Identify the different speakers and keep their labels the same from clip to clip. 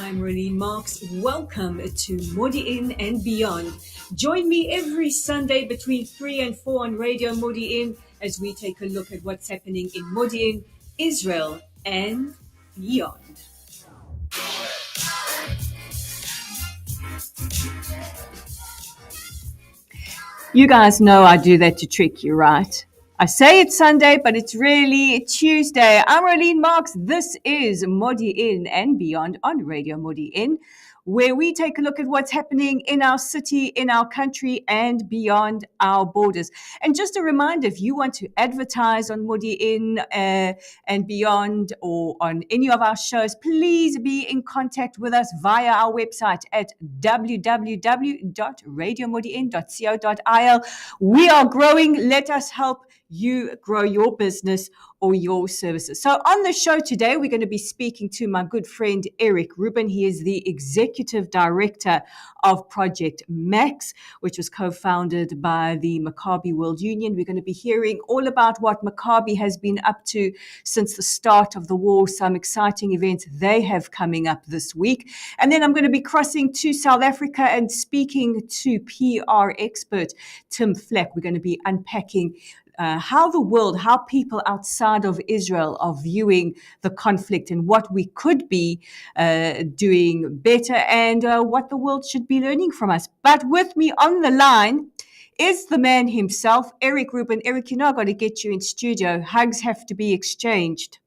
Speaker 1: I'm Rolene Marks. Welcome to Modiin and Beyond. Join me every Sunday between 3 and 4 on Radio Modiin as we take a look at what's happening in Modiin, Israel, and beyond. You guys know I do that to trick you, right? I say it's Sunday, but it's really Tuesday. I'm Rolene Marks. This is Modiin and Beyond on Radio Modiin, where we take a look at what's happening in our city, in our country, and beyond our borders. And just a reminder, if you want to advertise on Modiin and Beyond or on any of our shows, please be in contact with us via our website at www.radiomodiin.co.il. We are growing. Let us help you grow your business or your services. So on the show today, we're going to be speaking to my good friend, Eric Rubin. He is the Executive Director of Project Max, which was co-founded by the Maccabi World Union. We're going to be hearing all about what Maccabi has been up to since the start of the war, some exciting events they have coming up this week. And then I'm going to be crossing to South Africa and speaking to PR expert Tim Fleck. We're going to be unpacking how people outside of Israel are viewing the conflict and what we could be doing better and what the world should be learning from us. But with me on the line is the man himself, Eric Rubin. Eric, you know I've got to get you in studio. Hugs have to be exchanged.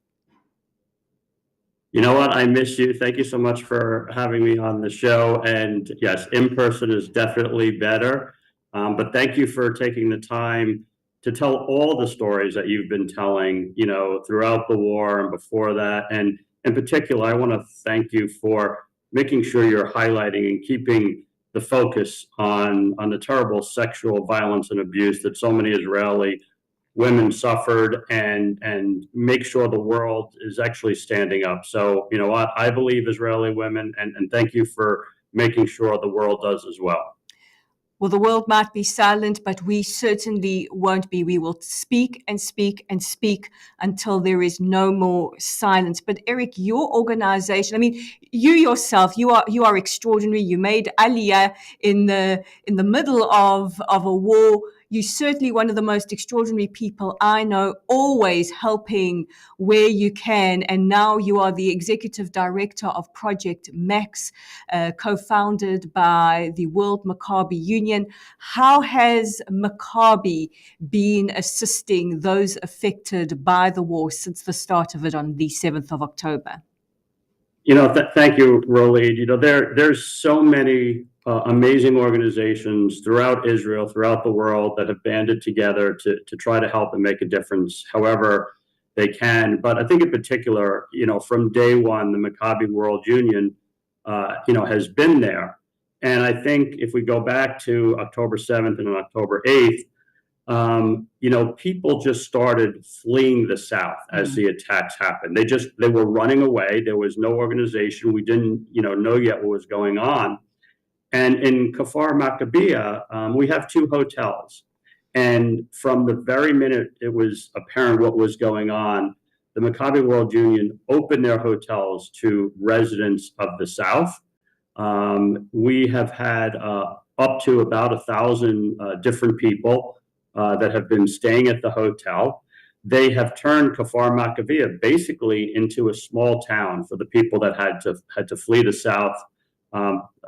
Speaker 2: You know what? I miss you. Thank you so much for having me on the show. And yes, in person is definitely better. But thank you for taking the time to tell all the stories that you've been telling, throughout the war and before that. And in particular, I want to thank you for making sure you're highlighting and keeping the focus on the terrible sexual violence and abuse that so many Israeli women suffered and make sure the world is actually standing up. So, you know what? I believe Israeli women, and thank you for making sure the world does as well.
Speaker 1: Well, the world might be silent, but we certainly won't be. We will speak and speak and speak until there is no more silence. But Eric, your organization, you yourself, you are extraordinary. You made Aliyah in the middle of a war. You're certainly one of the most extraordinary people I know, always helping where you can. And now you are the executive director of Project Max, co-founded by the World Maccabi Union. How has Maccabi been assisting those affected by the war since the start of it on the 7th of October?
Speaker 2: Thank you, Rolene. There's so many amazing organizations throughout Israel, throughout the world that have banded together to try to help and make a difference however they can. But I think in particular, from day one, the Maccabi World Union, has been there. And I think if we go back to October 7th and October 8th, people just started fleeing the South as the attacks happened. They were running away. There was no organization. We didn't, know yet what was going on. And in Kfar Maccabi, we have 2 hotels. And from the very minute it was apparent what was going on, the Maccabi World Union opened their hotels to residents of the South. We have had up to about 1,000 different people that have been staying at the hotel. They have turned Kfar Maccabi basically into a small town for the people that had to flee the South.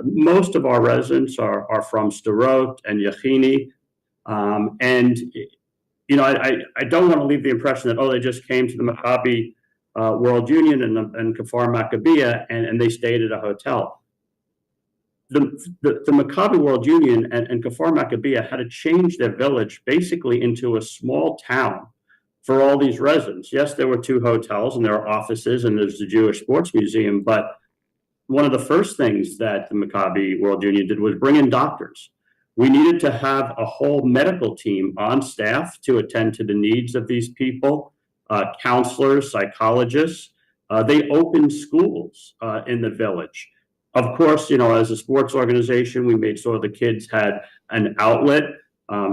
Speaker 2: Most of our residents are from Sderot and Yechini. I don't want to leave the impression that, they just came to the Maccabi World Union and Kfar Maccabi and they stayed at a hotel. The Maccabi World Union and Kfar Maccabi had to change their village basically into a small town for all these residents. Yes, there were 2 hotels and there are offices and there's the Jewish Sports Museum, but one of the first things that the Maccabi World Union did was bring in doctors. We needed to have a whole medical team on staff to attend to the needs of these people, counselors, psychologists. They opened schools in the village. Of course, as a sports organization, we made sure the kids had an outlet.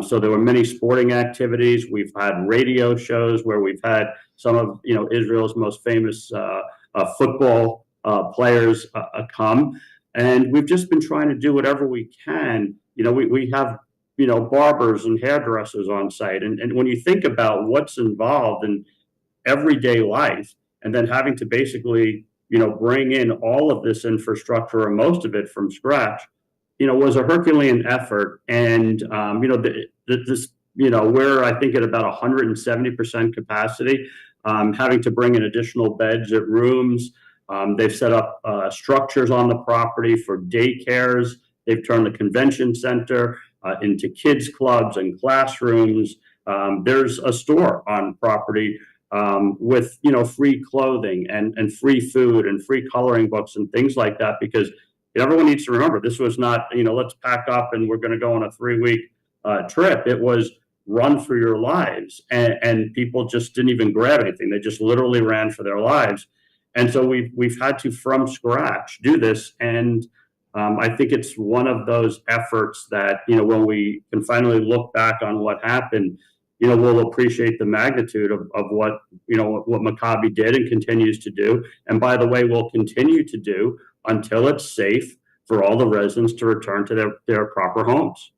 Speaker 2: So there were many sporting activities. We've had radio shows where we've had some of Israel's most famous football players come. And we've just been trying to do whatever we can. We have, barbers and hairdressers on site. And when you think about what's involved in everyday life, and then having to basically, bring in all of this infrastructure or most of it from scratch, was a Herculean effort. And, we're, I think, at about 170% capacity, having to bring in additional beds at rooms. They've set up structures on the property for daycares. They've turned the convention center into kids clubs and classrooms. There's a store on property with free clothing and free food and free coloring books and things like that, because everyone needs to remember, this was not let's pack up and we're going to go on a 3-week trip. It was run for your lives, and people just didn't even grab anything. They just literally ran for their lives. And so we've had to, from scratch, do this. And I think it's one of those efforts that, when we can finally look back on what happened, we'll appreciate the magnitude of what Maccabi did and continues to do. And by the way, will continue to do until it's safe for all the residents to return to their proper homes.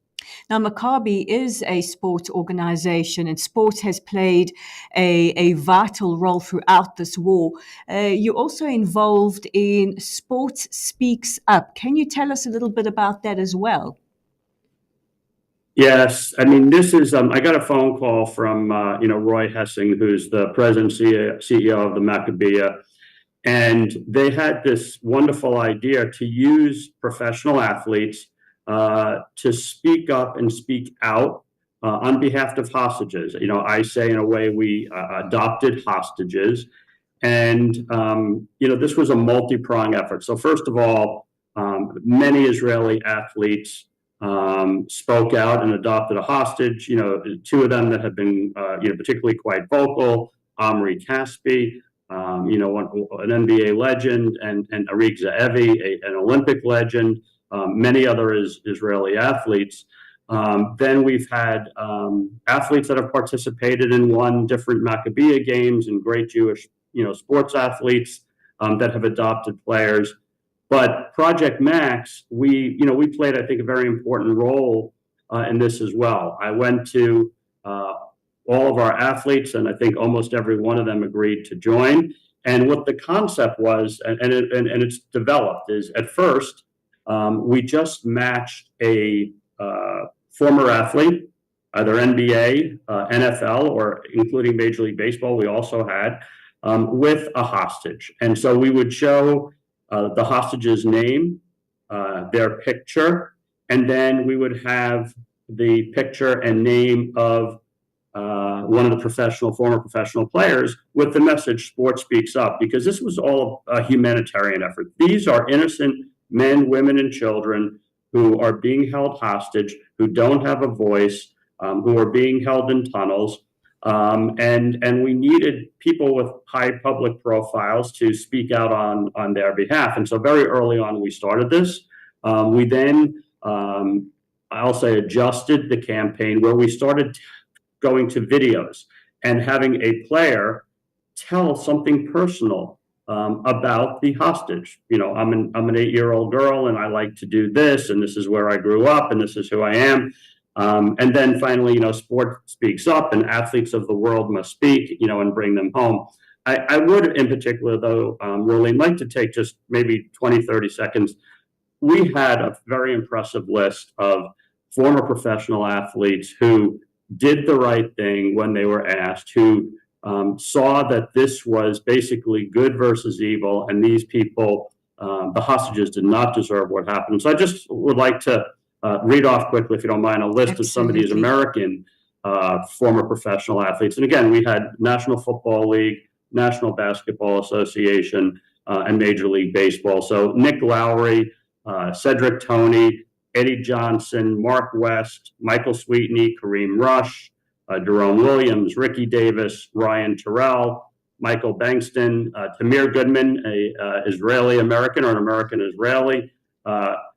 Speaker 1: Now, Maccabi is a sports organization, and sports has played a vital role throughout this war. You're also involved in Sports Speaks Up. Can you tell us a little bit about that as well?
Speaker 2: Yes, I mean, this is, I got a phone call from, Roy Hessing, who's the president CEO of the Maccabi, and they had this wonderful idea to use professional athletes to speak up and speak out on behalf of hostages. I say, in a way, we adopted hostages. And, this was a multi-pronged effort. So first of all, many Israeli athletes spoke out and adopted a hostage. 2 of them that have been, particularly quite vocal: Omri Caspi, an NBA legend, and Arik Zaevi, an Olympic legend. Many other Israeli athletes. Then we've had athletes that have participated and won different Maccabi games, and great Jewish, sports athletes that have adopted players. But Project Max, we played, I think, a very important role in this as well. I went to all of our athletes, and I think almost every one of them agreed to join. And what the concept was, and it's developed, is at first, we just matched a former athlete, either NBA, NFL, or including Major League Baseball, we also had, with a hostage. And so we would show the hostage's name, their picture, and then we would have the picture and name of one of the former professional players with the message "Sport Speaks Up," because this was all a humanitarian effort. These are innocent men, women, and children who are being held hostage, who don't have a voice, who are being held in tunnels. And we needed people with high public profiles to speak out on their behalf. And so very early on, we started this. We then, I'll say, adjusted the campaign, where we started going to videos and having a player tell something personal about the hostage. I'm an 8-year-old girl, and I like to do this, and this is where I grew up, and this is who I am. And then finally, sport speaks up, and athletes of the world must speak, and bring them home. I would, in particular, though, Rolene, like to take just maybe 20, 30 seconds. We had a very impressive list of former professional athletes who did the right thing when they were asked, who saw that this was basically good versus evil, and these people, the hostages, did not deserve what happened. So I just would like to read off quickly, if you don't mind, a list of some of these American former professional athletes. And again, we had National Football League, National Basketball Association, and Major League Baseball. So Nick Lowry, Cedric Toney, Eddie Johnson, Mark West, Michael Sweetney, Kareem Rush, Jerome Williams, Ricky Davis, Ryan Terrell, Michael Bankston, Tamir Goodman, a Israeli-American or an American-Israeli.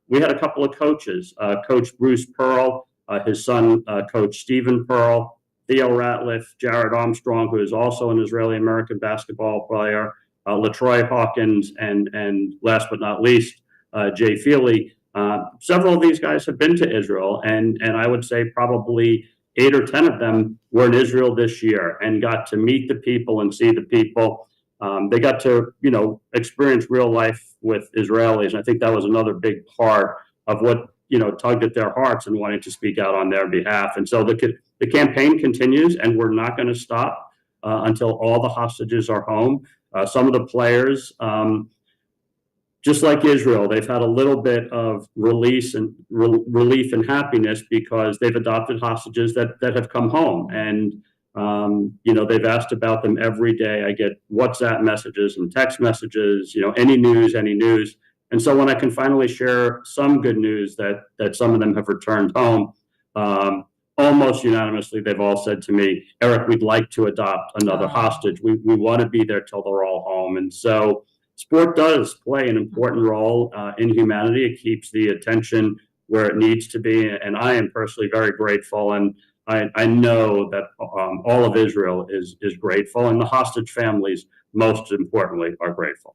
Speaker 2: We had a couple of coaches, Coach Bruce Pearl, his son, Coach Stephen Pearl, Theo Ratliff, Jared Armstrong, who is also an Israeli-American basketball player, LaTroy Hawkins, and last but not least, Jay Feely. Several of these guys have been to Israel, and I would say probably 8 or 10 of them were in Israel this year and got to meet the people and see the people. They got to, experience real life with Israelis. And I think that was another big part of what, tugged at their hearts and wanting to speak out on their behalf. And so the campaign continues, and we're not going to stop until all the hostages are home. Some of the players, just like Israel, they've had a little bit of relief and happiness because they've adopted hostages that have come home. And, they've asked about them every day. I get WhatsApp messages and text messages, any news. And so when I can finally share some good news that some of them have returned home, almost unanimously, they've all said to me, Eric, we'd like to adopt another hostage. We want to be there till they're all home. And so sport does play an important role in humanity. It keeps the attention where it needs to be. And I am personally very grateful. And I know that all of Israel is grateful. And the hostage families, most importantly, are grateful.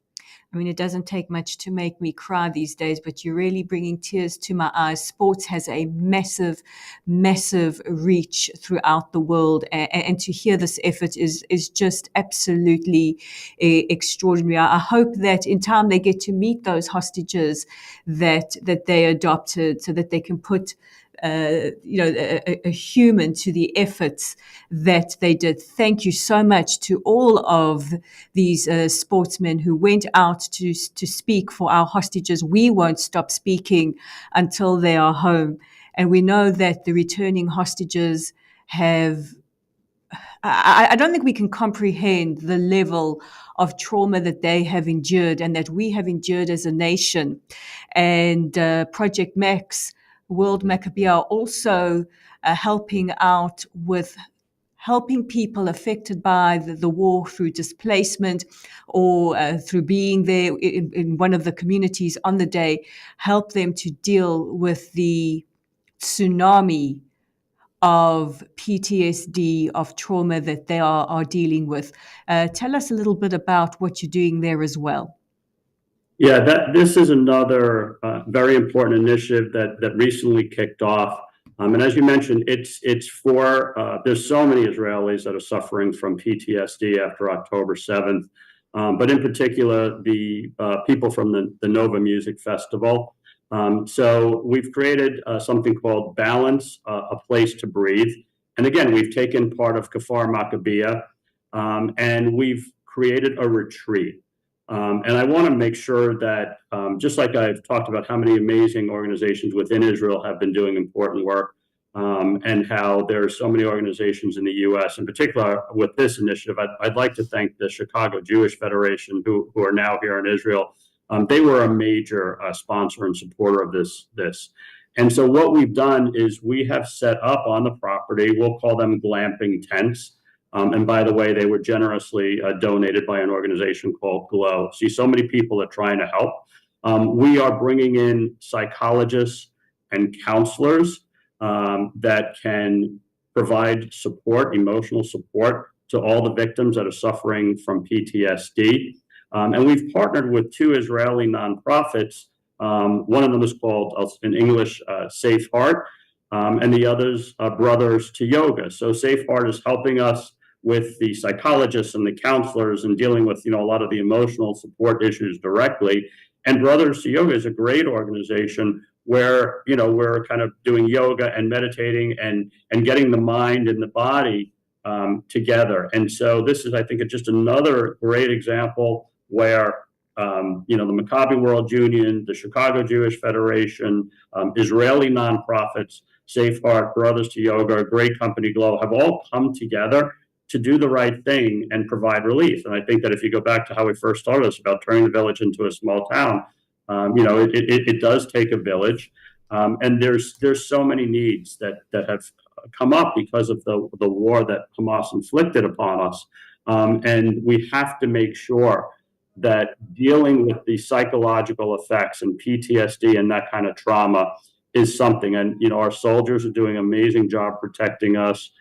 Speaker 1: I mean, it doesn't take much to make me cry these days, but you're really bringing tears to my eyes. Sports has a massive, massive reach throughout the world. And to hear this effort is just absolutely extraordinary. I hope that in time they get to meet those hostages that they adopted so that they can put a human to the efforts that they did. Thank you so much to all of these sportsmen who went out to speak for our hostages. We won't stop speaking until they are home. And we know that the returning hostages have I don't think we can comprehend the level of trauma that they have endured and that we have endured as a nation. And Project Max, World Maccabi are also helping out with helping people affected by the war through displacement or through being there in one of the communities on the day, help them to deal with the tsunami of PTSD, of trauma that they are dealing with. Tell us a little bit about what you're doing there as well.
Speaker 2: Yeah, this is another very important initiative that recently kicked off. And as you mentioned, it's for, there's so many Israelis that are suffering from PTSD after October 7th, but in particular, the people from the Nova Music Festival. So we've created something called Balance, a Place to Breathe. And again, we've taken part of Kfar Maccabi, and we've created a retreat. And I want to make sure that, just like I've talked about how many amazing organizations within Israel have been doing important work, and how there are so many organizations in the U.S., in particular with this initiative, I'd like to thank the Chicago Jewish Federation, who are now here in Israel. They were a major sponsor and supporter of this. And so what we've done is we have set up on the property, we'll call them glamping tents. And by the way, they were generously donated by an organization called Glow. See, so many people are trying to help. We are bringing in psychologists and counselors that can provide support, emotional support to all the victims that are suffering from PTSD. And we've partnered with 2 Israeli nonprofits. One of them is called, in English, Safe Heart, and the others Brothers to Yoga. So Safe Heart is helping us with the psychologists and the counselors and dealing with, a lot of the emotional support issues directly. And Brothers to Yoga is a great organization where, we're kind of doing yoga and meditating and getting the mind and the body together. And so this is, I think, just another great example where, the Maccabi World Union, the Chicago Jewish Federation, Israeli nonprofits, Safe Heart, Brothers to Yoga, a great company, Glow, have all come together to do the right thing and provide relief. And I think that if you go back to how we first started this about turning the village into a small town, it does take a village. And there's so many needs that have come up because of the war that Hamas inflicted upon us. And we have to make sure that dealing with the psychological effects and PTSD and that kind of trauma is something. And, our soldiers are doing an amazing job protecting us.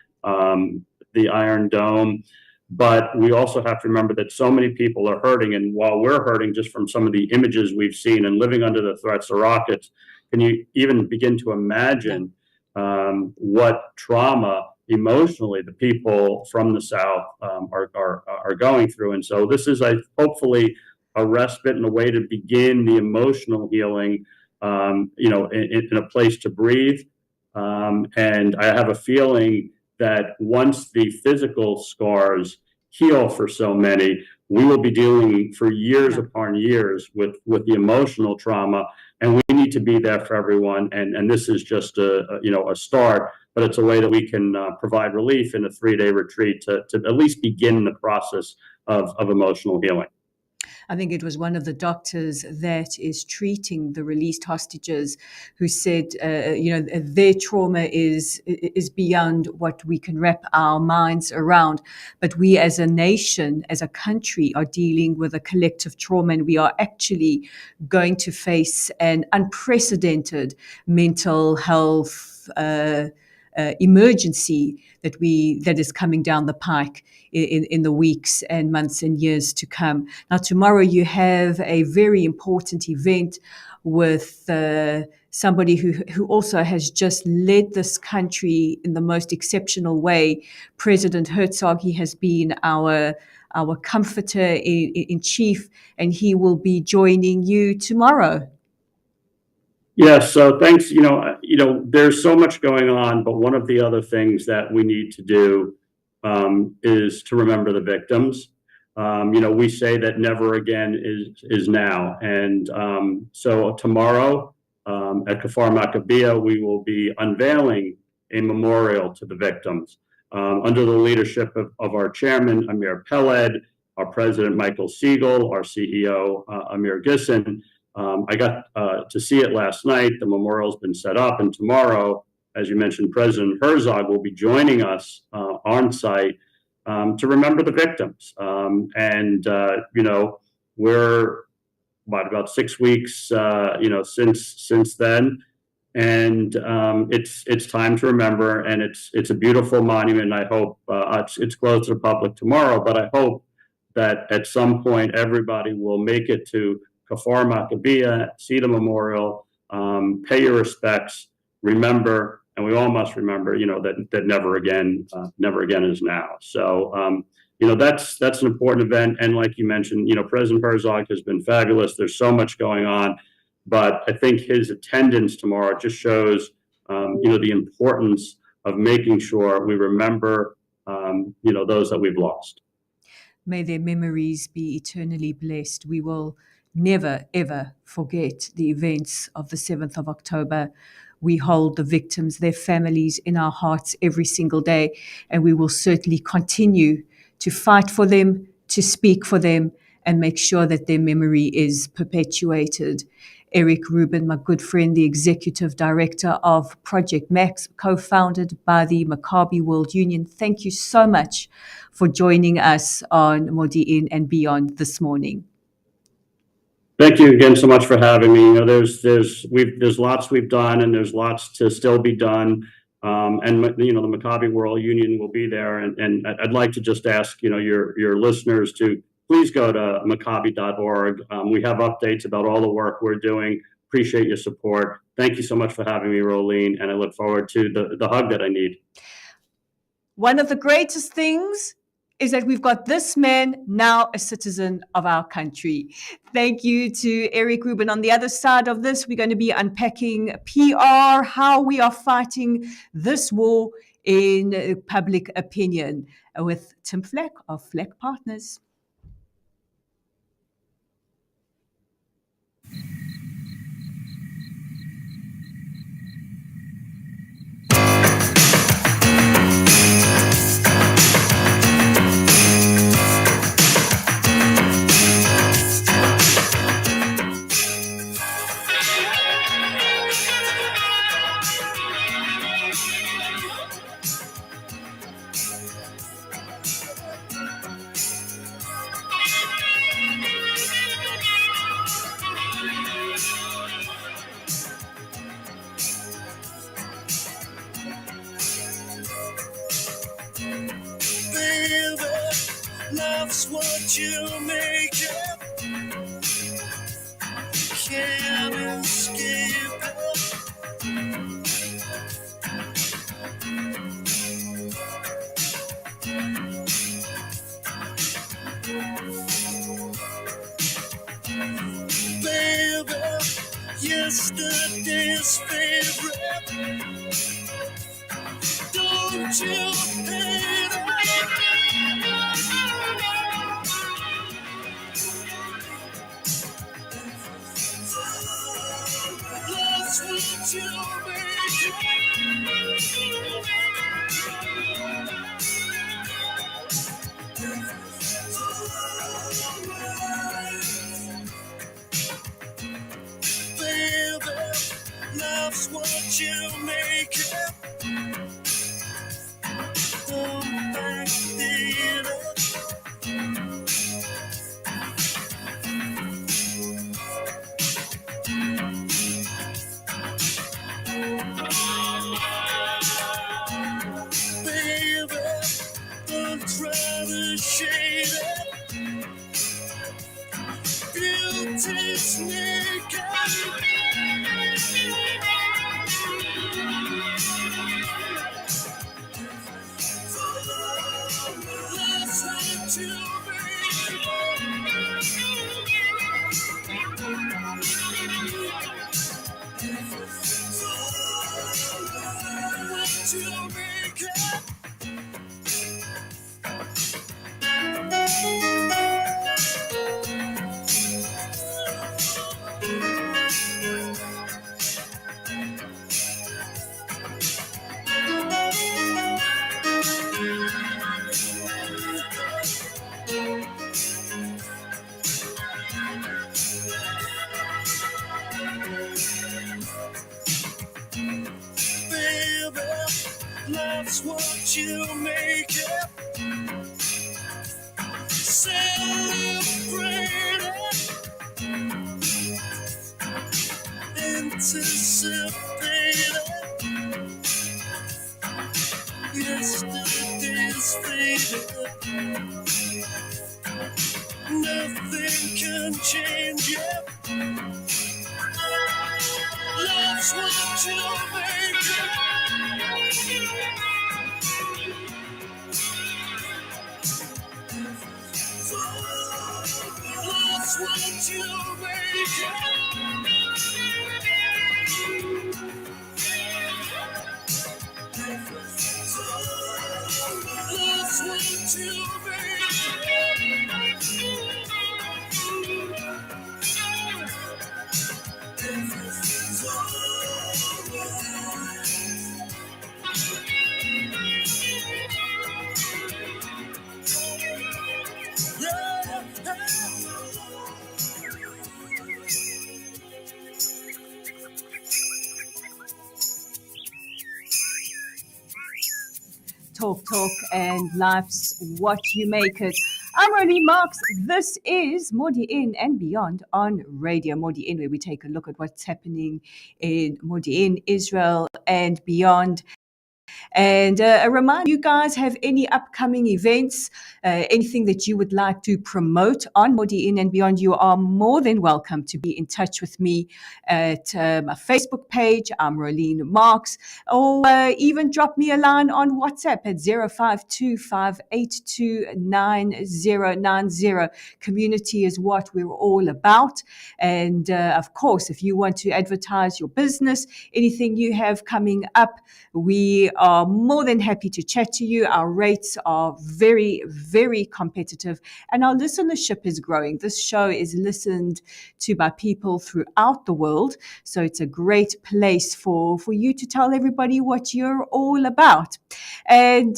Speaker 2: The Iron Dome, But we also have to remember that so many people are hurting. And while we're hurting just from some of the images we've seen and living under the threats of rockets, can you even begin to imagine what trauma emotionally the people from the South are going through? And so this is hopefully a respite and a way to begin the emotional healing, in a place to breathe. And I have a feeling that once the physical scars heal for so many, we will be dealing for years upon years with the emotional trauma, and we need to be there for everyone. And this is just a start, but it's a way that we can provide relief in a 3-day retreat to at least begin the process of emotional healing.
Speaker 1: I think it was one of the doctors that is treating the released hostages who said, their trauma is beyond what we can wrap our minds around. But we as a nation, as a country, are dealing with a collective trauma, and we are actually going to face an unprecedented mental health emergency that is coming down the pike in the weeks and months and years to come. Now, tomorrow you have a very important event with somebody who also has just led this country in the most exceptional way. President Herzog, he has been our comforter in chief, and he will be joining you tomorrow.
Speaker 2: Yes, so thanks. There's so much going on, but one of the other things that we need to do is to remember the victims. We say that never again is now, and so tomorrow at Kfar Maccabi, we will be unveiling a memorial to the victims under the leadership of our chairman Amir Peled, our president Michael Siegel, our CEO Amir Gissin. I got to see it last night. The memorial's been set up, and tomorrow, as you mentioned, President Herzog will be joining us on site to remember the victims. We're about 6 weeks, since then, and it's time to remember. And it's a beautiful monument. I hope it's closed to the public tomorrow, but I hope that at some point everybody will make it to Kfar Maccabi, see the memorial, pay your respects, remember, and we all must remember, that never again is now. So, that's an important event. And like you mentioned, President Herzog has been fabulous. There's so much going on, but I think his attendance tomorrow just shows, the importance of making sure we remember, those that we've lost.
Speaker 1: May their memories be eternally blessed. We will never, ever forget the events of the 7th of October. We hold the victims, their families in our hearts every single day, and we will certainly continue to fight for them, to speak for them, and make sure that their memory is perpetuated. Eric Rubin, my good friend, the executive director of Project Max, co-founded by the Maccabi World Union, thank you so much for joining us on Modiin and Beyond this morning.
Speaker 2: Thank you again so much for having me. There's lots we've done, and there's lots to still be done. And the Maccabi World Union will be there. And I'd like to just ask your listeners to please go to maccabi.org. We have updates about all the work we're doing. Appreciate your support. Thank you so much for having me, Rolene, and I look forward to the hug that I need.
Speaker 1: One of the greatest things is that we've got this man now a citizen of our country. Thank you to Eric Rubin. On the other side of this, we're going to be unpacking PR, how we are fighting this war in public opinion with Tim Fleck of Fleck Partners.
Speaker 3: Love's what you make it. Can't escape it. Baby, yesterday's favorite. Don't you hate it? That's what you make it. Baby, love's what you make it. Don't back it up. Baby, don't try to shade it. Beauty's naked. That's what you make it. What you make it. Baby, love's what you make it. Celebrate it. Anticipate it. Yesterday's faded. Nothing can change it. Love's what you make it. Love's what you make it. Love's what you make
Speaker 1: Talk, and life's what you make it. I'm Rolene Marks. This is Modiin and Beyond on Radio Modiin, where we take a look at what's happening in Modiin, Israel, and beyond. And a reminder, you guys have any upcoming events, anything that you would like to promote on Modiin and Beyond, you are more than welcome to be in touch with me at my Facebook page. I'm Rolene Marks, or even drop me a line on WhatsApp at 0525829090. Community is what we're all about. And of course, if you want to advertise your business, anything you have coming up, we are more than happy to chat to you. Our rates are very, very competitive, and our listenership is growing. This show is listened to by people throughout the world, so it's a great place for you to tell everybody what you're all about. And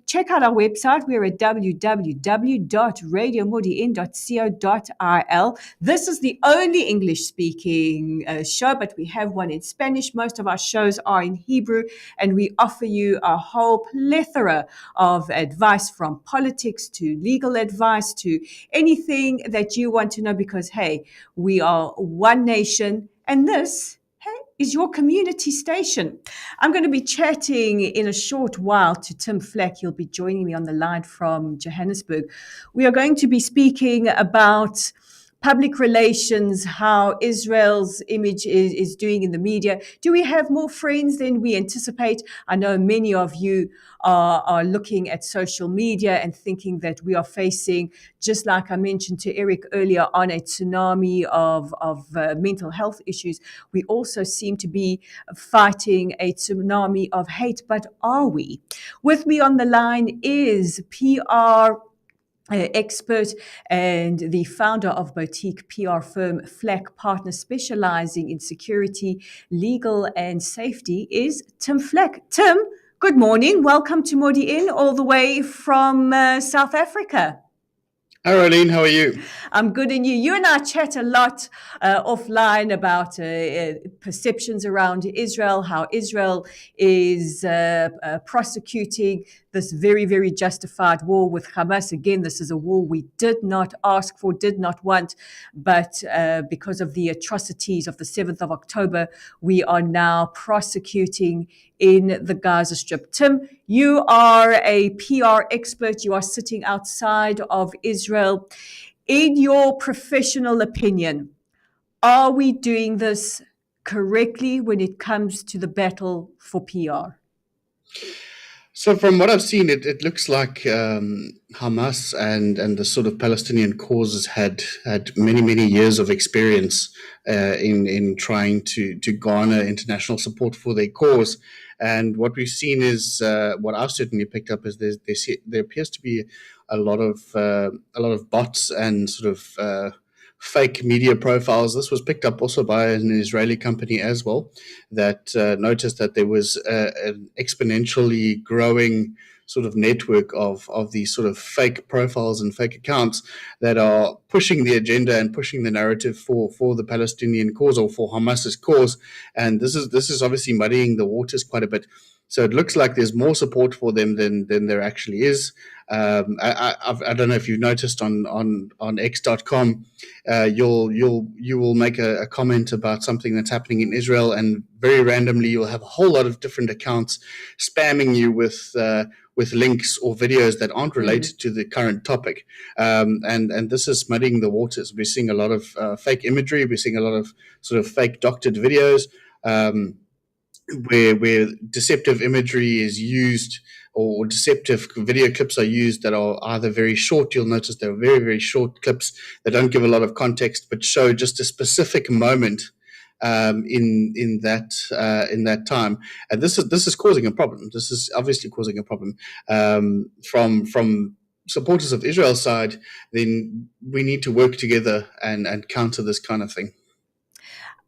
Speaker 1: check out our website. We're at www.radiomodiin.co.il. This is the only English-speaking show, but we have one in Spanish. Most of our shows are in Hebrew, and we offer you a whole plethora of advice, from politics to legal advice to anything that you want to know, because, hey, we are one nation, and this, hey, is your community station. I'm going to be chatting in a short while to Tim Fleck. He'll be joining me on the line from Johannesburg. We are going to be speaking about public relations, how Israel's image is doing in the media. Do we have more friends than we anticipate? I know many of you are looking at social media and thinking that we are facing, just like I mentioned to Eric earlier on, a tsunami of mental health issues. We also seem to be fighting a tsunami of hate, but are we? With me on the line is PR expert and the founder of boutique PR firm Fleck Partners, specializing in security, legal, and safety, is Tim Fleck. Tim, good morning. Welcome to Modiin, all the way from South Africa.
Speaker 4: Hi, Rolene. How are you?
Speaker 1: I'm good, and you? You and I chat a lot offline about perceptions around Israel, how Israel is prosecuting this very, very justified war with Hamas. Again, this is a war we did not ask for, did not want, but because of the atrocities of the 7th of October, we are now prosecuting in the Gaza Strip. Tim, you are a PR expert. You are sitting outside of Israel. In your professional opinion, are we doing this correctly when it comes to the battle for PR?
Speaker 4: So from what I've seen, it looks like Hamas and the sort of Palestinian causes had many years of experience in trying to garner international support for their cause. And what we've seen is what I've certainly picked up is there appears to be a lot of bots and sort of fake media profiles. This was picked up also by an Israeli company as well, that noticed that there was an exponentially growing sort of network of these sort of fake profiles and fake accounts that are pushing the agenda and pushing the narrative for the Palestinian cause or for Hamas's cause. And this is obviously muddying the waters quite a bit. So it looks like there's more support for them than there actually is. I don't know if you've noticed on X.com, you will make a comment about something that's happening in Israel, and very randomly you'll have a whole lot of different accounts spamming you with links or videos that aren't related to the current topic, and this is muddying the waters. We're seeing a lot of fake imagery. We're seeing a lot of sort of fake doctored videos. Where deceptive imagery is used or deceptive video clips are used that are either very short. You'll notice they're very, very short clips that don't give a lot of context but show just a specific moment in that time. And this is causing a problem. This is obviously causing a problem from supporters of Israel's side. Then we need to work together and counter this kind of thing.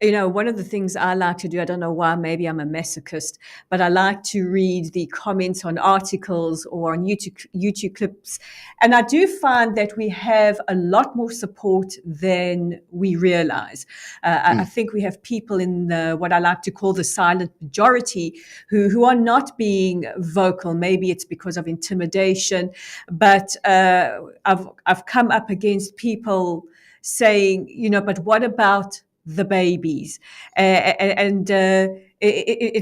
Speaker 1: You know, one of the things I like to do, I don't know why, maybe I'm a masochist, but I like to read the comments on articles or on YouTube clips. And I do find that we have a lot more support than we realize. I think we have people in what I like to call the silent majority who are not being vocal. Maybe it's because of intimidation, but I've come up against people saying, you know, but what about the babies? It's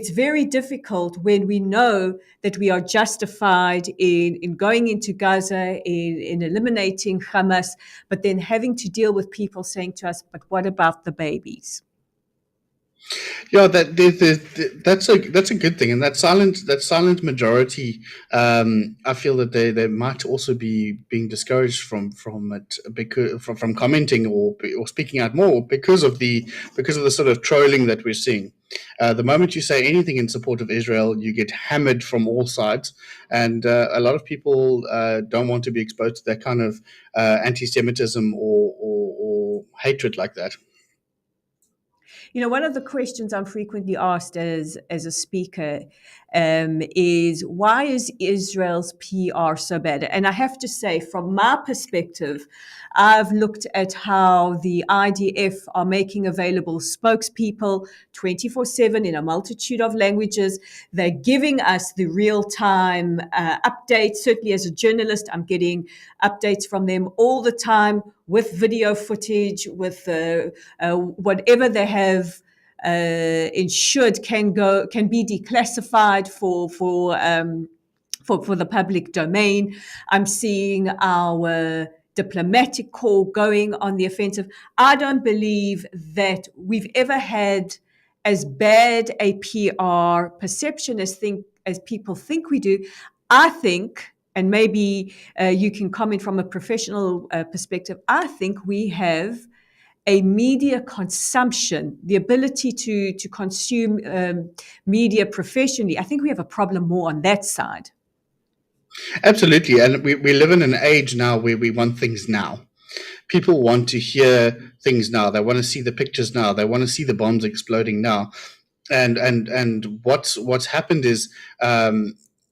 Speaker 1: very difficult when we know that we are justified in going into Gaza, in eliminating Hamas, but then having to deal with people saying to us, but what about the babies?
Speaker 4: Yeah, that's a good thing, and that silent majority, I feel that they might also be being discouraged from it because from commenting or speaking out more because of the sort of trolling that we're seeing. The moment you say anything in support of Israel, you get hammered from all sides, and a lot of people don't want to be exposed to that kind of anti-Semitism or hatred like that.
Speaker 1: You know, one of the questions I'm frequently asked as a speaker is, why is Israel's PR so bad? And I have to say, from my perspective, I've looked at how the IDF are making available spokespeople 24/7 in a multitude of languages. They're giving us the real-time updates. Certainly as a journalist, I'm getting updates from them all the time with video footage, with whatever they have ensured can be declassified for the public domain. I'm seeing our diplomatic corps going on the offensive. I don't believe that we've ever had as bad a PR perception as people think we do. I think, and maybe you can comment from a professional perspective, I think we have a media consumption, the ability to consume media professionally. I think we have a problem more on that side.
Speaker 4: Absolutely. And we live in an age now where we want things now. People want to hear things now. They want to see the pictures now. They want to see the bombs exploding now. And what's happened is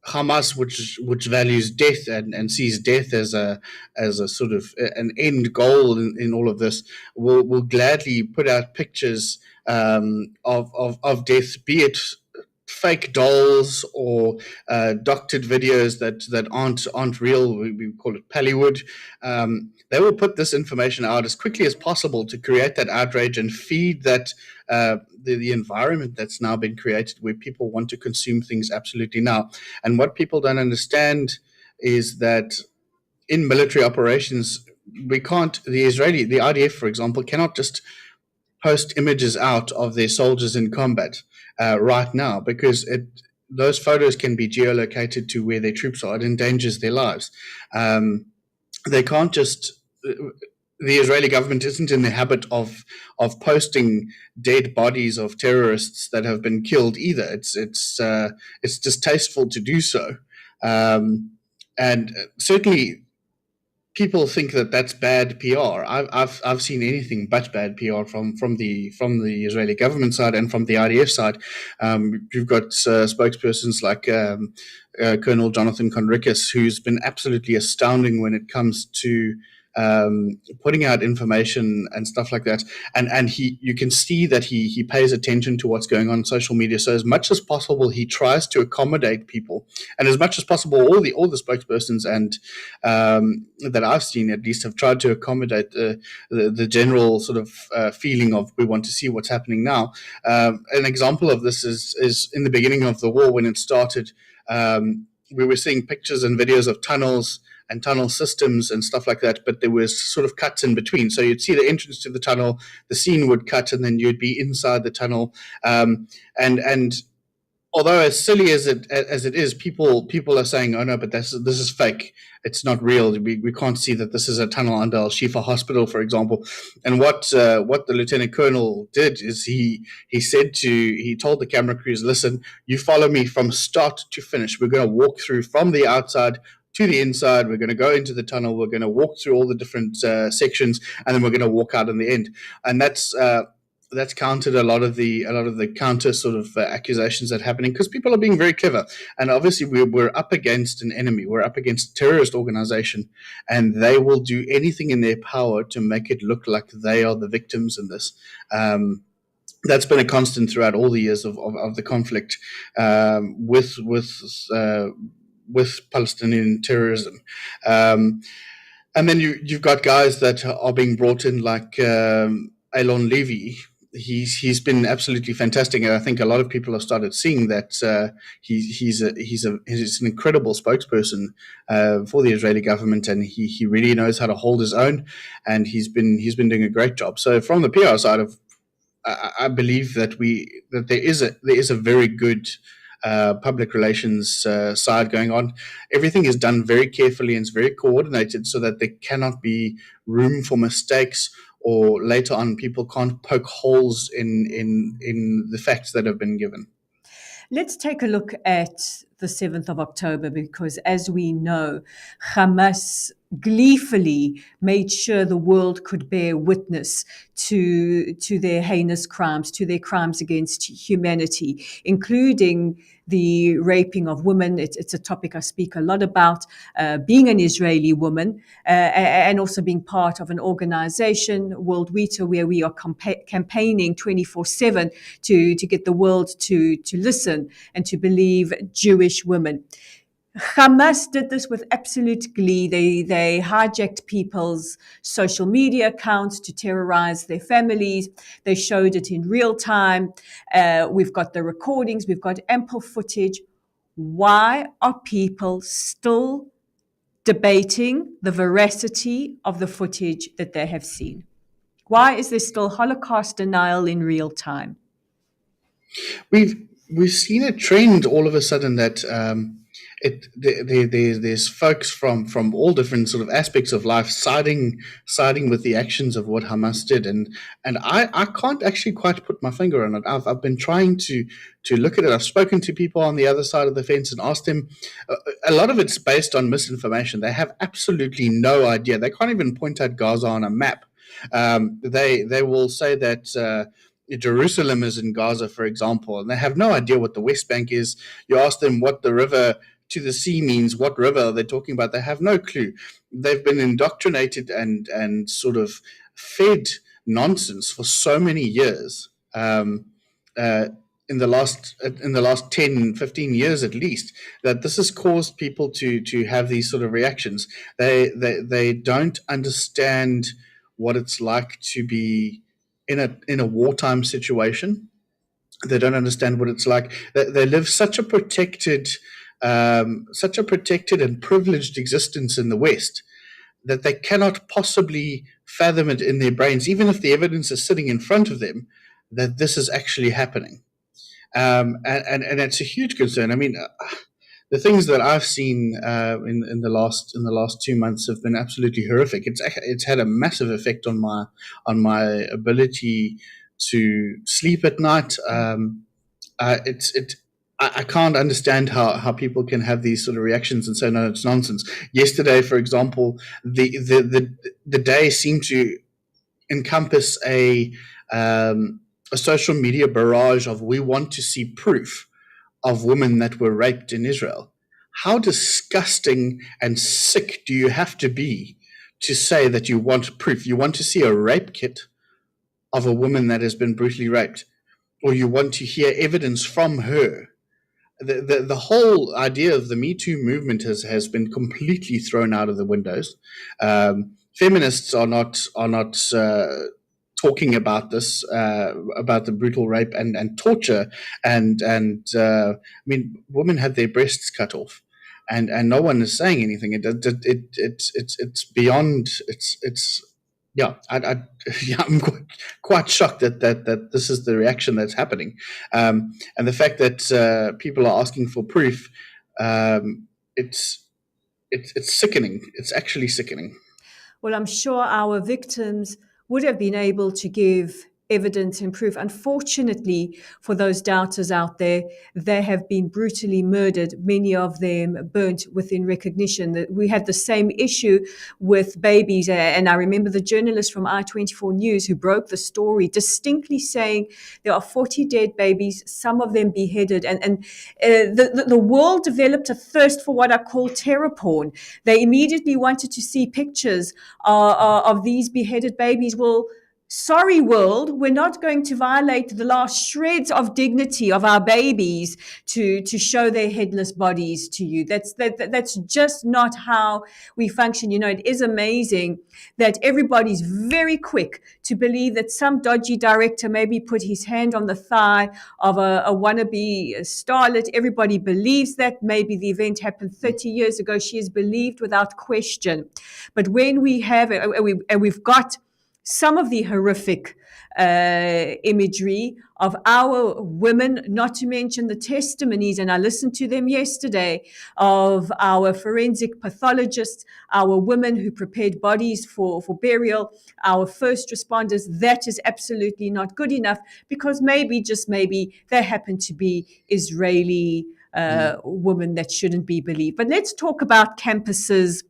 Speaker 4: Hamas, which values death and sees death as a sort of an end goal in all of this, will gladly put out pictures of death, be it fake dolls or doctored videos that aren't real. We call it Pallywood. They will put this information out as quickly as possible to create that outrage and feed that the environment that's now been created where people want to consume things absolutely now. And what people don't understand is that in military operations, the IDF, for example, cannot just post images out of their soldiers in combat right now, because those photos can be geolocated to where their troops are. It endangers their lives. They can't just. The Israeli government isn't in the habit of posting dead bodies of terrorists that have been killed either. It's distasteful to do so, and certainly people think that that's bad PR. I've seen anything but bad PR from the Israeli government side and from the IDF side. You've got spokespersons like Colonel Jonathan Conricus, who's been absolutely astounding when it comes to putting out information and stuff like that, and you can see that he pays attention to what's going on social media. So as much as possible, he tries to accommodate people, and as much as possible, all the spokespersons and that I've seen at least have tried to accommodate the general sort of feeling of we want to see what's happening now. An example of this is in the beginning of the war when it started. We were seeing pictures and videos of tunnels and tunnel systems and stuff like that, but there was sort of cuts in between. So you'd see the entrance to the tunnel, the scene would cut, and then you'd be inside the tunnel. And although as silly as it is, people are saying, "Oh no, but this is fake. It's not real. We can't see that this is a tunnel under Al Shifa Hospital, for example." And what the lieutenant colonel did is he told the camera crews, "Listen, you follow me from start to finish. We're going to walk through from the outside to the inside. We're going to go into the tunnel. We're going to walk through all the different sections, and then we're going to walk out in the end." And that's countered a lot of the counter sort of accusations that are happening, because people are being very clever. And obviously we're up against an enemy. We're up against a terrorist organization, and they will do anything in their power to make it look like they are the victims in this. That's been a constant throughout all the years of the conflict with Palestinian terrorism. And then you've got guys that are being brought in like Alon Levy. He's been absolutely fantastic, and I think a lot of people have started seeing that he's an incredible spokesperson for the Israeli government, and he really knows how to hold his own, and he's been doing a great job. So from the PR side of, I believe that there is a very good public relations side going on. Everything is done very carefully and it's very coordinated, so that there cannot be room for mistakes, or later on people can't poke holes in the facts that have been given.
Speaker 1: Let's take a look at the 7th of October, because as we know, Hamas gleefully made sure the world could bear witness to their heinous crimes, to their crimes against humanity, including the raping of women. It's a topic I speak a lot about, being an Israeli woman, and also being part of an organization, World Weta, where we are campaigning 24/7 to get the world to listen and to believe Jewish women. Hamas did this with absolute glee. They hijacked people's social media accounts to terrorize their families. They showed it in real time. We've got the recordings. We've got ample footage. Why are people still debating the veracity of the footage that they have seen? Why is there still Holocaust denial in real time?
Speaker 4: We've seen a trend all of a sudden that there's folks from all different sort of aspects of life siding with the actions of what Hamas did, and I can't actually quite put my finger on it. I've been trying to look at it. I've spoken to people on the other side of the fence and asked them. A lot of it's based on misinformation. They have absolutely no idea. They can't even point out Gaza on a map. They will say that. Jerusalem is in Gaza, for example, and they have no idea what the West Bank is. You ask them what the river to the sea means, what river are they talking about? They have no clue. They've been indoctrinated and sort of fed nonsense for so many years. In the last 10, 15 years at least, that this has caused people to have these sort of reactions. They don't understand what it's like to be in a wartime situation. They don't understand what it's like. They live such a protected and privileged existence in the West that they cannot possibly fathom it in their brains, even if the evidence is sitting in front of them, that this is actually happening. And it's a huge concern. I mean, the things that I've seen in the last 2 months have been absolutely horrific. It's had a massive effect on my ability to sleep at night. I can't understand how people can have these sort of reactions and say no, it's nonsense. Yesterday, for example, the day seemed to encompass a social media barrage of we want to see proof of women that were raped in Israel. How disgusting and sick do you have to be to say that you want proof? You want to see a rape kit of a woman that has been brutally raped, or you want to hear evidence from her. The whole idea of the Me Too movement has been completely thrown out of the windows. Feminists are not talking about this, about the brutal rape and torture, and I mean, women had their breasts cut off, and no one is saying anything. It's beyond. Yeah, I'm quite shocked that this is the reaction that's happening, and the fact that people are asking for proof. It's sickening. It's actually sickening.
Speaker 1: Well, I'm sure our victims would have been able to give evidence and proof. Unfortunately, for those doubters out there, they have been brutally murdered, many of them burnt within recognition. That we had the same issue with babies, and I remember the journalist from I24 News who broke the story, distinctly saying there are 40 dead babies, some of them beheaded, and the world developed a thirst for what I call terror porn. They immediately wanted to see pictures of these beheaded babies. Well, sorry, world, we're not going to violate the last shreds of dignity of our babies to show their headless bodies to you. That's just not how we function. You know, it is amazing that everybody's very quick to believe that some dodgy director maybe put his hand on the thigh of a wannabe starlet. Everybody believes that. Maybe the event happened 30 years ago. She is believed without question. But when we have, and we've got some of the horrific imagery of our women, not to mention the testimonies, and I listened to them yesterday, of our forensic pathologists, our women who prepared bodies for burial, our first responders. That is absolutely not good enough, because maybe, just maybe, they happen to be Israeli women that shouldn't be believed. But let's talk about campuses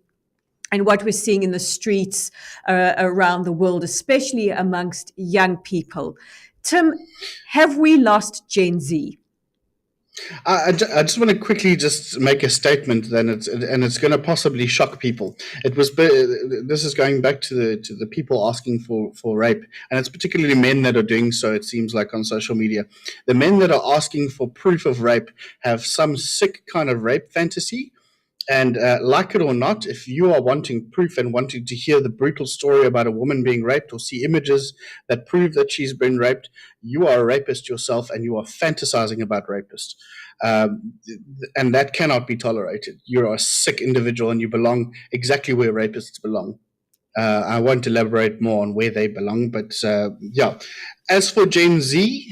Speaker 1: and what we're seeing in the streets around the world, especially amongst young people. Tim, have we lost Gen Z?
Speaker 4: I just want to quickly just make a statement, then it's going to possibly shock people. This is going back to the people asking for rape, and it's particularly men that are doing so. It seems like on social media, the men that are asking for proof of rape have some sick kind of rape fantasy, And like it or not, if you are wanting proof and wanting to hear the brutal story about a woman being raped or see images that prove that she's been raped, you are a rapist yourself and you are fantasizing about rapists. And that cannot be tolerated. You're a sick individual and you belong exactly where rapists belong. I won't elaborate more on where they belong, but yeah. As for Gen Z,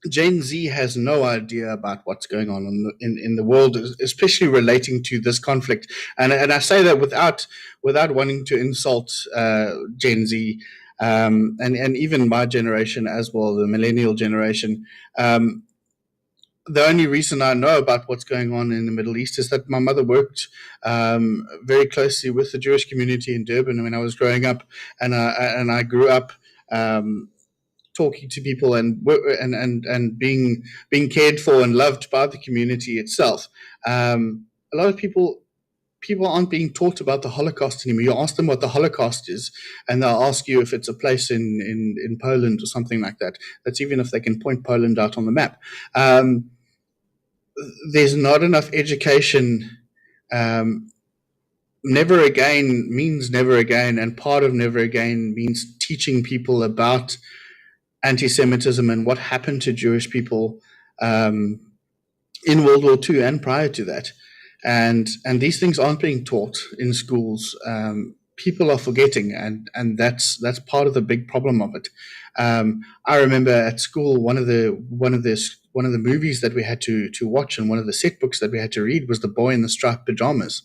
Speaker 4: Gen Z has no idea about what's going on in the world, especially relating to this conflict. And I say that without wanting to insult Gen Z, and even my generation as well, the millennial generation. The only reason I know about what's going on in the Middle East is that my mother worked very closely with the Jewish community in Durban when I was growing up, and I grew up. Talking to people and being cared for and loved by the community itself. A lot of people aren't being taught about the Holocaust anymore. You ask them what the Holocaust is, and they'll ask you if it's a place in Poland or something like that. That's even if they can point Poland out on the map. There's not enough education. Never again means never again, and part of never again means teaching people about anti-Semitism and what happened to Jewish people in World War II and prior to that. And these things aren't being taught in schools. People are forgetting, and that's part of the big problem of it. I remember at school one of the movies that we had to watch and one of the set books that we had to read was The Boy in the Striped Pajamas.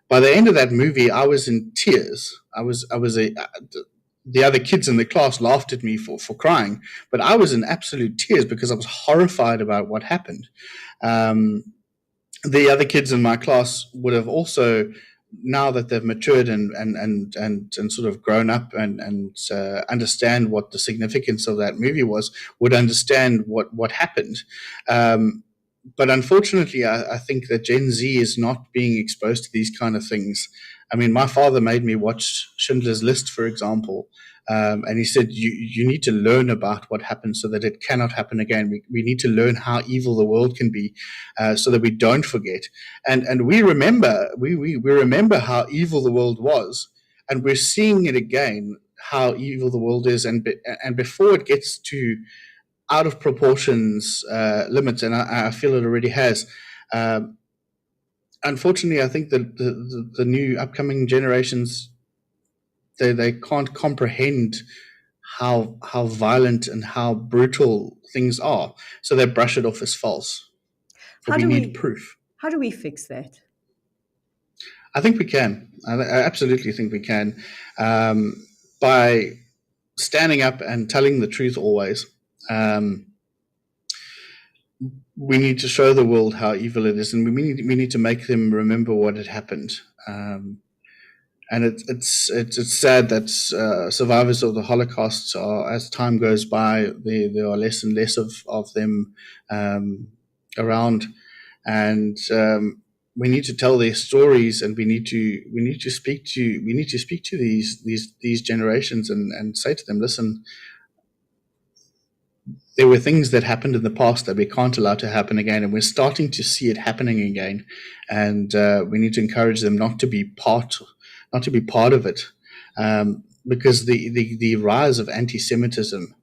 Speaker 4: By the end of that movie, I was in tears. The other kids in the class laughed at me for crying, but I was in absolute tears because I was horrified about what happened. The other kids in my class would have also, now that they've matured and sort of grown up and understand what the significance of that movie was, would understand what happened. But unfortunately, I think that Gen Z is not being exposed to these kind of things. I mean, my father made me watch Schindler's List, for example, and he said, you need to learn about what happened so that it cannot happen again. We need to learn how evil the world can be so that we don't forget. And we remember, we remember how evil the world was, and we're seeing it again, how evil the world is. And before it gets to out of proportions limits, and I feel it already has. Unfortunately, I think that the new upcoming generations, they can't comprehend how violent and how brutal things are, so they brush it off as false. But we need proof.
Speaker 1: How do we fix that?
Speaker 4: I think we can. I absolutely think we can, by standing up and telling the truth always. We need to show the world how evil it is, and we need to make them remember what had happened. And it's sad that survivors of the Holocaust are, as time goes by, there are less and less of them around, and we need to tell their stories, and we need to speak to these generations and say to them, listen, there were things that happened in the past that we can't allow to happen again, and we're starting to see it happening again. And we need to encourage them not to be part of it, because the rise of anti-Semitism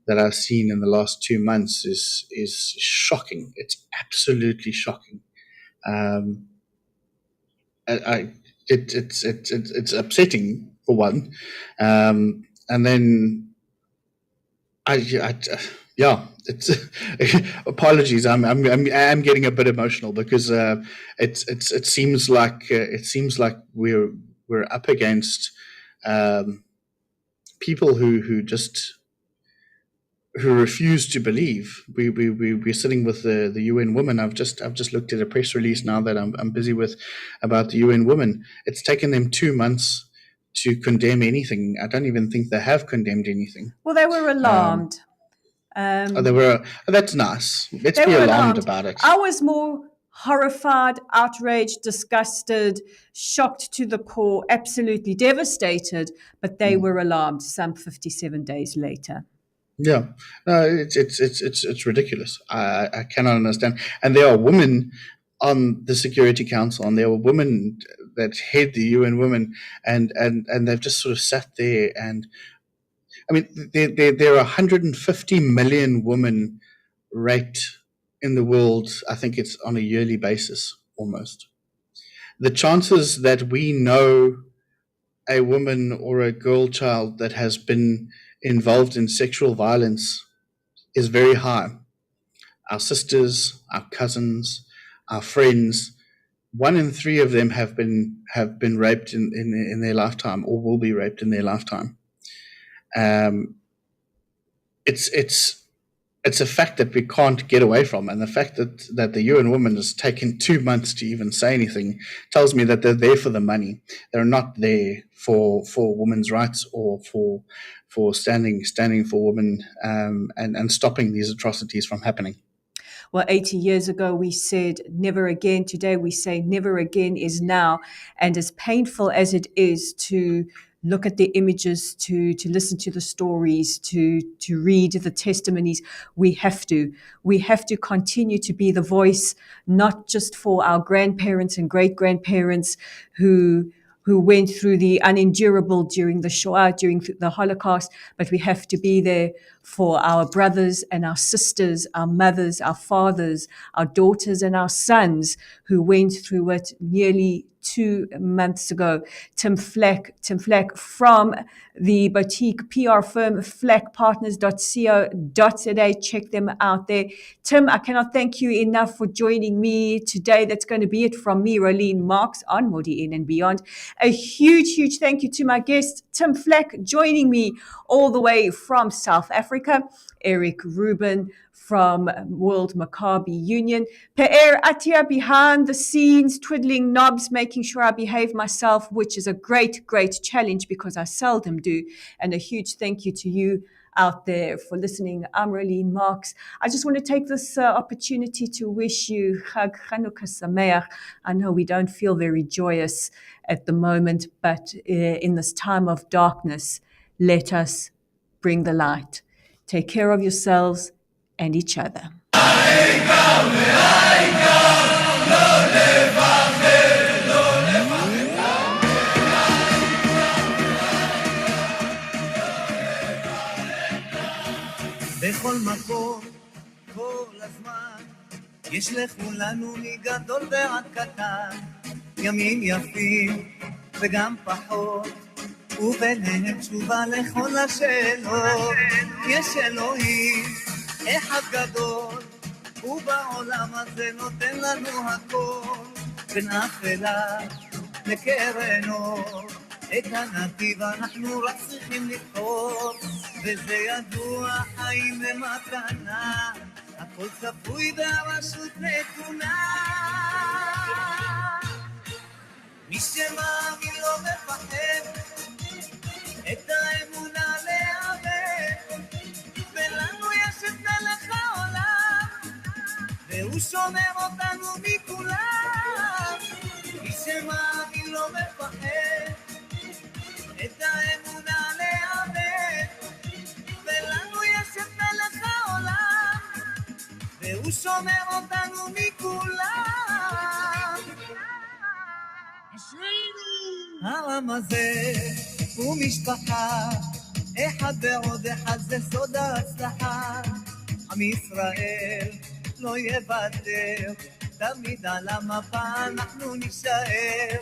Speaker 4: that I've seen in the last 2 months is shocking. It's absolutely shocking. It's upsetting for one, and then it's apologies. I'm getting a bit emotional because it seems like we're up against people who refuse to believe. We're sitting with the UN Women. I've just looked at a press release now that I'm busy with about the UN Women. It's taken them 2 months to condemn anything. I don't even think they have condemned anything.
Speaker 1: Well, they were alarmed.
Speaker 4: They were. That's nice. Let's be alarmed about it.
Speaker 1: I was more horrified, outraged, disgusted, shocked to the core, absolutely devastated. But they were alarmed some 57 days later.
Speaker 4: Yeah, no, it's ridiculous. I cannot understand. And there are women on the Security Council, and there were women that head the UN Women, and they've just sort of sat there. And I mean, there are 150 million women raped in the world. I think it's on a yearly basis almost. The chances that we know a woman or a girl child that has been involved in sexual violence is very high. Our sisters, our cousins, our friends, 1 in 3 of them have been raped in their lifetime, or will be raped in their lifetime. It's a fact that we can't get away from, and the fact that the UN Women has taken 2 months to even say anything tells me that they're there for the money. They're not there for women's rights or for standing for women and stopping these atrocities from happening.
Speaker 1: Well, 80 years ago, we said never again. Today, we say never again is now. And as painful as it is to look at the images, to listen to the stories, to read the testimonies, we have to continue to be the voice, not just for our grandparents and great-grandparents who went through the unendurable during the Shoah, during the Holocaust, but we have to be there for our brothers and our sisters, our mothers, our fathers, our daughters and our sons who went through it nearly 2 months ago. Tim Fleck from the boutique PR firm fleckpartners.co.za. Check them out there. Tim, I cannot thank you enough for joining me today. That's going to be it from me, Rolene Marks, on Modiin and Beyond. A huge thank you to my guest, Tim Fleck, joining me all the way from South Africa, Eric Rubin from World Maccabi Union, Pe'er Atia behind the scenes, twiddling knobs, making sure I behave myself, which is a great challenge because I seldom do. And a huge thank you to you out there for listening. I'm Rolene Marks. I just want to take this opportunity to wish you Chag Chanukah Sameach. I know we don't feel very joyous at the moment, but in this time of darkness, let us bring the light. Take care of yourselves and each other.
Speaker 3: בכל מקום, כל הזמן, יש לכולנו מגדול ועד קטן, ימים יפים וגם פחות, וביניהם תשובה לכל השאלות. יש אלוהים אחד גדול, ובעולם הזה נותן לנו הכל, בין אפלה לקרן אור. את הנתיב אנחנו רק צריכים לבחור, וזה ידוע, חיים למתנה, הכל צפוי והרשות נתונה. מי שמאמין לא מפחד, את האמונה לאבד, ולנו יש את מלך העולם, והוא שומר אותנו מכולם. מי שמאמין לא מפחד, את האמונה לאבד, ולנו יש את מלך העולם, והוא שומר אותנו מכולם. העם הזה הוא משפחה, אחד ועוד אחד זה סוד ההצלחה. עם ישראל לא יוותר, תמיד על המפה אנחנו נשאר,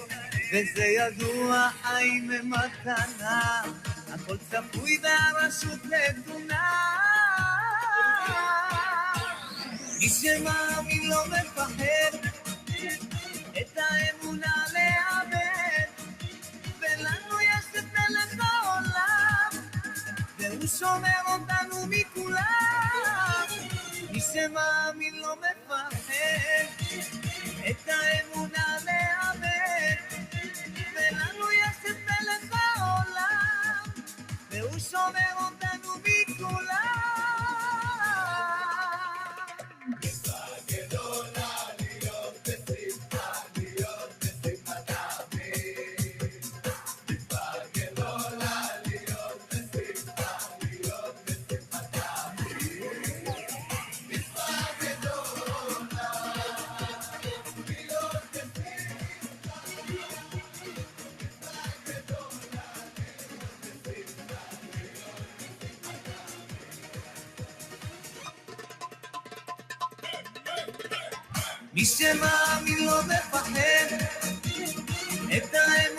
Speaker 3: וזה ידוע, חיים ממתנה, הכל צפוי והרשות נתונה. מי שמאמין לא מפחד, את האמונה לאבד, ולנו יש את מלך העולם, והוא שומר אותנו מכולם. מי שמאמין לא מפחד, את האמונה לאבד, ולנו יש את מלך העולם, והוא שומר אותנו מכולם. מי שמאמין לא מפחד, את האמת